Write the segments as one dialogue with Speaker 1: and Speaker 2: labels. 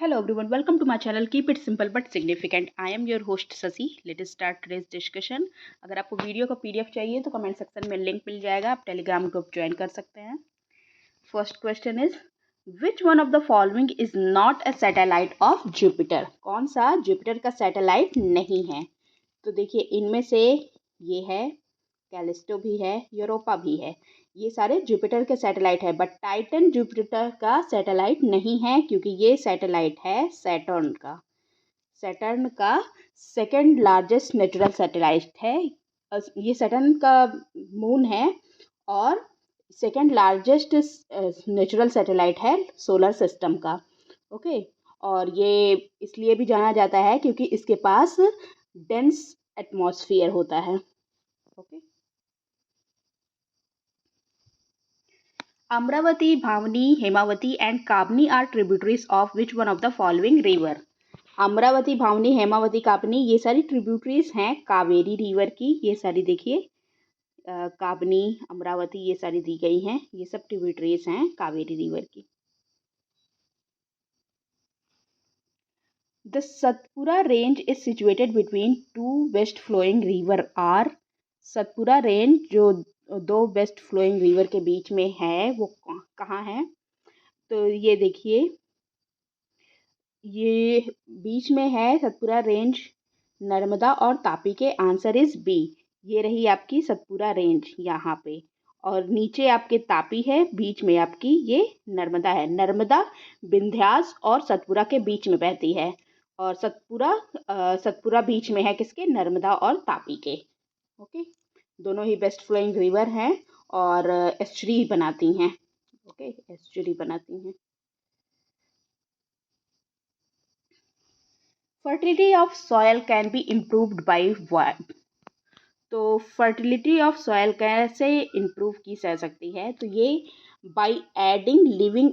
Speaker 1: Hello everyone, welcome to my channel. Keep it simple but significant. I am your host Sasi. Let us start today's discussion. अगर आपको video का PDF चाहिए तो comment section में link मिल जाएगा, आप Telegram group join कर सकते हैं. First question is which one of the following is not a satellite of Jupiter. कौन सा जुपिटर का सैटेलाइट नहीं है? तो देखिए इनमें से ये है, कैलिस्टो भी है, यूरोपा भी है, ये सारे जुपिटर के सैटेलाइट है. बट टाइटन जुपिटर का सैटेलाइट नहीं है क्योंकि ये सैटेलाइट है सैटर्न का. सैटर्न का सेकंड लार्जेस्ट नेचुरल सैटेलाइट है. ये सैटर्न का मून है और सेकंड लार्जेस्ट नेचुरल सैटेलाइट है सोलर सिस्टम का. ओके और ये इसलिए भी जाना जाता है क्योंकि इसके पास डेंस एटमॉस्फेयर होता है. Okay Amaravati, Bhavani, Hemavati and Kabini are tributaries of which one of the following river? Amaravati, Bhavani, Hemavati, Kabini ये सारी ट्रिब्यूटरीज हैं कावेरी रिवर की. ये सारी देखिए काबनी, अमरावती ये सारी दी गई हैं. ये सब ट्रिब्यूटरीज हैं कावेरी रिवर की. The Satpura range is situated between two west flowing river are. Satpura range जो दो वेस्ट फ्लोइंग रिवर के बीच में है वो कहाँ है? तो ये देखिए ये बीच में है सतपुरा रेंज नर्मदा और तापी के. Answer is B. ये रही आपकी सतपुरा रेंज यहाँ पे और नीचे आपके तापी है, बीच में आपकी ये नर्मदा है. नर्मदा विंध्यास और सतपुरा के बीच में बहती है और सतपुरा बीच में है किसके? नर्मदा और तापी के. ओके दोनों ही बेस्ट फ्लोइंग रिवर हैं और एस्चुरी बनाती हैं. ओके एस्चुरी बनाती हैं. Fertility of soil can be improved by what? तो फर्टिलिटी ऑफ सॉयल कैसे इम्प्रूव की जा सकती है? तो ये by adding living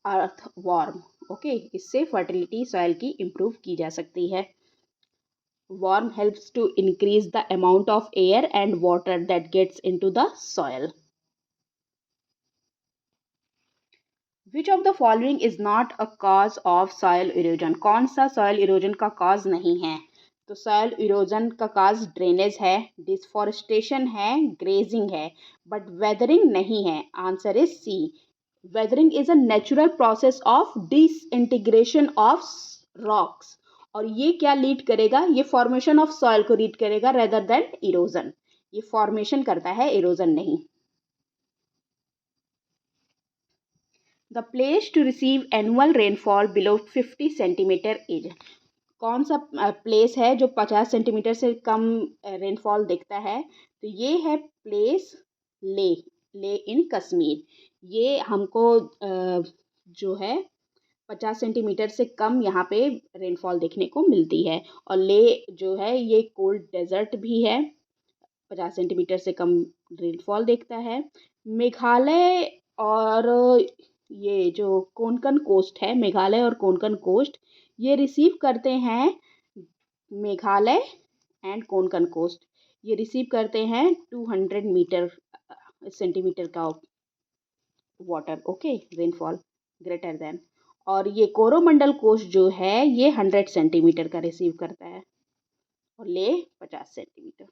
Speaker 1: earth worm. Okay इससे फर्टिलिटी सॉयल की इम्प्रूव की जा सकती है. Worm helps to increase the amount of air and water that gets into the soil. Which of the following is not a cause of soil erosion. कौन सा soil erosion का cause नहीं है? तो सॉयल इरोजन का cause drainage है, deforestation है, grazing है, बट वेदरिंग नहीं है. Answer is C. Weathering is a natural process of disintegration of rocks और ये क्या लीड करेगा? ये फॉर्मेशन ऑफ सॉयल को लीड करेगा रेदर देन इरोजन. ये फॉर्मेशन करता है, इरोजन नहीं. The place to receive annual rainfall below 50 centimeter is. कौन सा प्लेस है जो 50 सेंटीमीटर से कम रेनफॉल देखता है? तो ये है प्लेस ले इन कश्मीर. ये हमको जो है 50 सेंटीमीटर से कम यहाँ पे रेनफॉल देखने को मिलती है. और ले जो है ये कोल्ड डेजर्ट भी है, 50 सेंटीमीटर से कम रेनफॉल देखता है. मेघालय और ये जो कोंकण कोस्ट है, मेघालय और कोंकण कोस्ट ये रिसीव करते हैं. मेघालय एंड कोंकण कोस्ट ये रिसीव करते हैं 200 मीटर सेंटीमीटर का water. Okay rainfall greater than. और ये कोरोमंडल कोस्ट जो है ये 100 सेंटीमीटर का रिसीव करता है और ले 50 centimetre.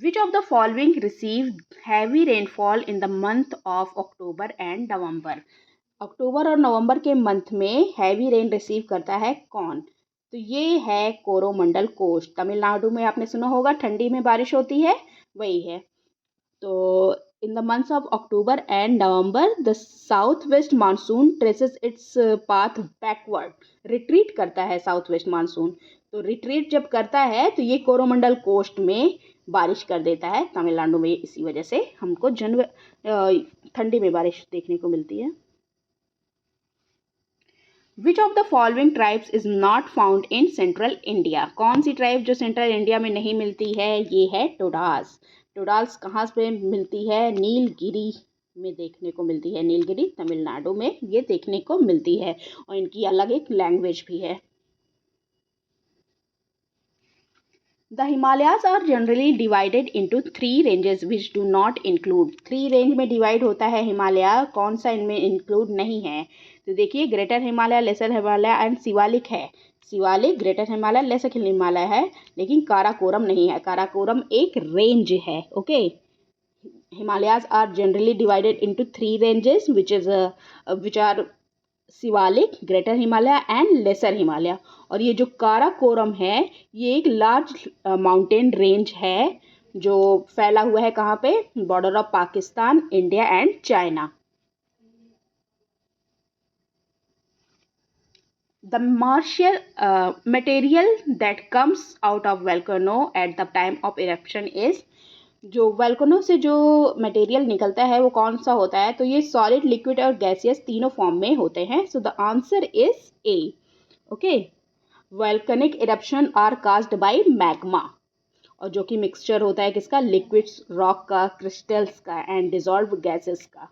Speaker 1: Which of the following received heavy rainfall in the month of October and November? अक्टूबर और नवंबर के मंथ में हैवी रेन रिसीव करता है कौन? तो ये है कोरोमंडल कोस्ट. तमिलनाडु में आपने सुना होगा ठंडी में बारिश होती है, वही है. तो in the months of October and November the south west monsoon traces its path backward. Retreat करता है साउथ वेस्ट मानसून. तो रिट्रीट जब करता है तो ये कोरोमंडल कोस्ट में बारिश कर देता है तमिलनाडु में. इसी वजह से हमको ठंडी में बारिश देखने को मिलती है. विच of the following tribes is not found in central India. कौन सी ट्राइब जो सेंट्रल इंडिया में नहीं मिलती है? ये है टोडास. टोडास कहाँ पे मिलती है? नीलगिरी में देखने को मिलती है. नीलगिरी तमिलनाडु में ये देखने को मिलती है और इनकी अलग एक लैंग्वेज भी है. The Himalayas are generally divided into 3 ranges which do not include. 3 range में डिवाइड होता है हिमालय, कौन सा इनमें इंक्लूड नहीं है? तो देखिए, greater Himalaya, lesser Himalaya and Shivalik है। शिवालिक, ग्रेटर हिमालय, लेसर हिमालय है, लेकिन काराकोरम नहीं है। काराकोरम एक रेंज है। Okay, Himalayas are generally divided into 3 ranges which are Shivalik, greater Himalaya and lesser Himalaya. और ये जो काराकोरम है, ये एक लार्ज माउंटेन रेंज है जो फैला हुआ है कहाँ पे? Border of Pakistan, India and China. The martial material that comes out of volcano at the time of eruption is, जो वल्कनो से जो मटेरियल निकलता है वो कौन सा होता है? तो ये सॉलिड, लिक्विड और गैसियस तीनों फॉर्म में होते हैं। So the answer is A. Okay, volcanic eruption are caused by magma, और जो कि मिक्सचर होता है किसका? लिक्विड्स, रॉक का, क्रिस्टल्स का एंड डिजॉल्व गैसेस का।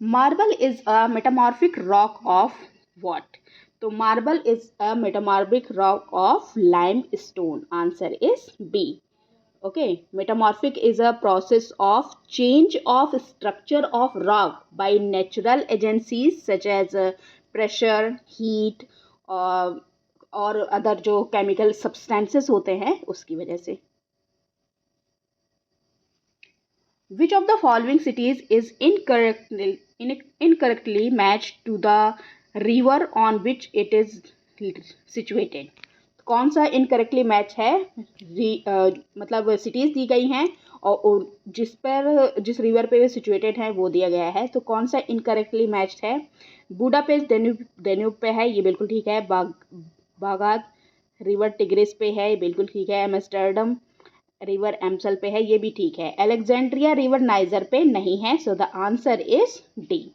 Speaker 1: Marble is a metamorphic rock of what? तो marble is a metamorphic rock of limestone. Answer is B. Okay, metamorphic is a process of change of structure of rock by natural agencies such as pressure, heat और other जो chemical substances होते हैं उसकी वजह से। Which of the following cities is incorrectly matched to the river on which it is situated? कौन सा incorrectly match है? मतलब सिटीज़ दी गई हैं और जिस रिवर पे वे सिचुएटेड है वो दिया गया है, तो कौन सा इनकरेक्टली मैच्ड है? बुडापेस्ट डेन्यूब पे है, ये बिल्कुल ठीक है। बागाद रिवर टिग्रिस पे है, ये बिल्कुल ठीक है। एम्स्टर्डम रिवर एम्सल पे है, ये भी ठीक है। अलेक्जेंड्रिया रिवर नाइजर पे नहीं है। So the answer is D.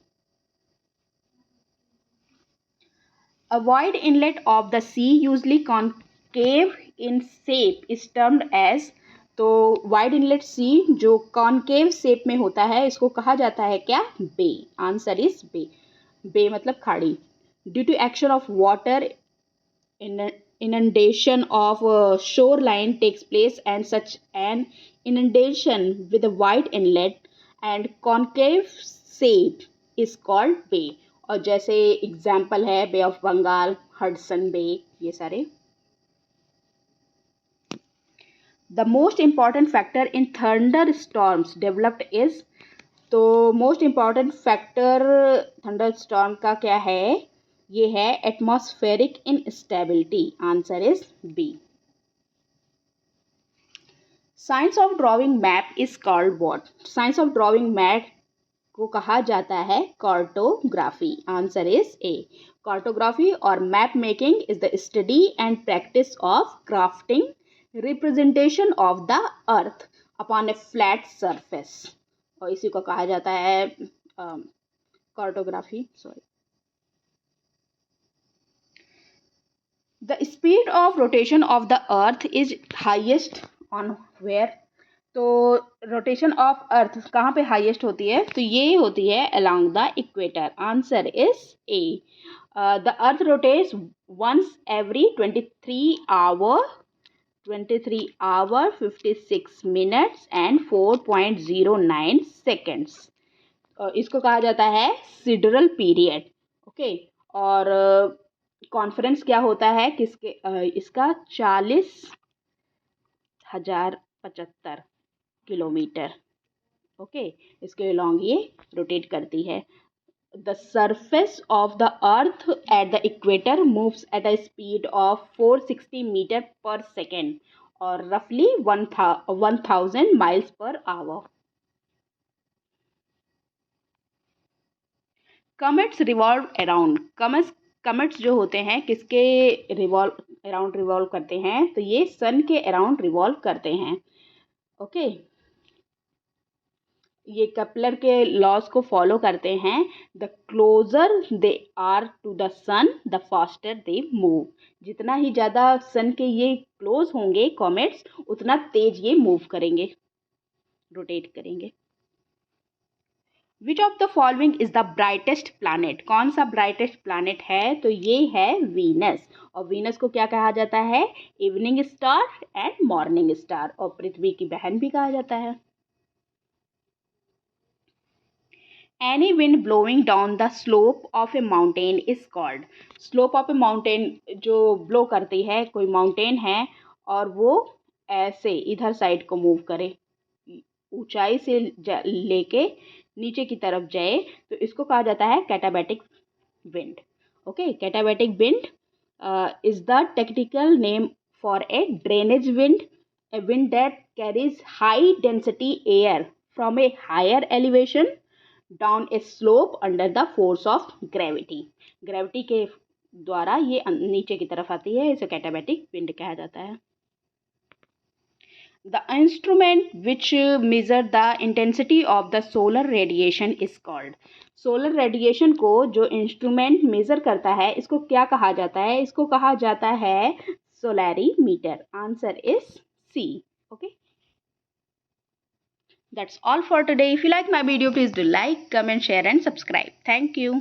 Speaker 1: A wide inlet of the sea usually concave in shape is termed as. तो वाइड इनलेट सी जो कॉनकेव शेप में होता है इसको कहा जाता है क्या? बे। Answer is bay. बे मतलब खाड़ी। Due to action of water, inundation of shoreline takes place, and such an inundation with a wide inlet and concave shape is called bay। और जैसे एग्जाम्पल है Bay of Bengal, Hudson Bay, ये सारे। The most important factor in thunderstorms developed is. तो most important factor thunderstorm का क्या है? ये है atmospheric instability. Answer is B. Science of drawing map is called what? Science of drawing map को कहा जाता है cartography. Answer is A. Cartography और map making is the study and practice of crafting representation of the earth upon A flat surface, और इसी को कहा जाता है cartography. Sorry. The speed of rotation of the earth is highest on where? तो rotation of earth कहाँ पे highest होती है? तो ये होती है along the equator। Answer is A. The earth rotates once every 23 hour 56 minutes and 4.09 seconds। इसको कहा जाता है सिडरल पीरियड। ओके, और कॉन्फ्रेंस क्या होता है किसके? इसका 40,075 किलोमीटर। ओके, इसके लॉन्ग ये रोटेट करती है। The surface of the earth at the equator moves at the speed of 460 metre पर सेकेंड और रफली 1000 miles per hour. कमेट्स revolve around. कमेट्स जो होते हैं किसके रिवॉल्व करते हैं? तो ये सन के अराउंड रिवॉल्व करते हैं। ओके, ये कपलर के लॉज को फॉलो करते हैं। The closer they are to the sun the faster they move. जितना ही ज़्यादा सन के ये क्लोज होंगे कॉमेट्स, उतना तेज ये मूव करेंगे, रोटेट करेंगे। विच of the following is the brightest planet, कौन सा ब्राइटेस्ट प्लानट है, तो ये है वीनस। और वीनस को क्या कहा जाता है, evening star and morning star, और पृथ्वी की बहन भी कहा जाता है। Any wind blowing down the slope of A mountain is called, slope of A mountain जो ब्लो करती है, कोई माउंटेन है और वो ऐसे इधर साइड को मूव करे, ऊंचाई से लेके नीचे की तरफ जाए, तो इसको कहा जाता है katabatic wind. Okay, katabatic wind is the technical name for a drainage wind, a wind that carries high density air from a higher elevation down a slope under the force of gravity, gravity के द्वारा ये नीचे की तरफ आती है, इसे कैटाबैटिक wind कहा जाता है। The instrument which measure the intensity of the solar radiation is called, solar radiation को जो इंस्ट्रूमेंट मेजर करता है इसको क्या कहा जाता है, इसको कहा जाता है solarimeter. Answer is C. Okay, that's all for today. If you like my video, please do like, comment, share and subscribe. Thank you.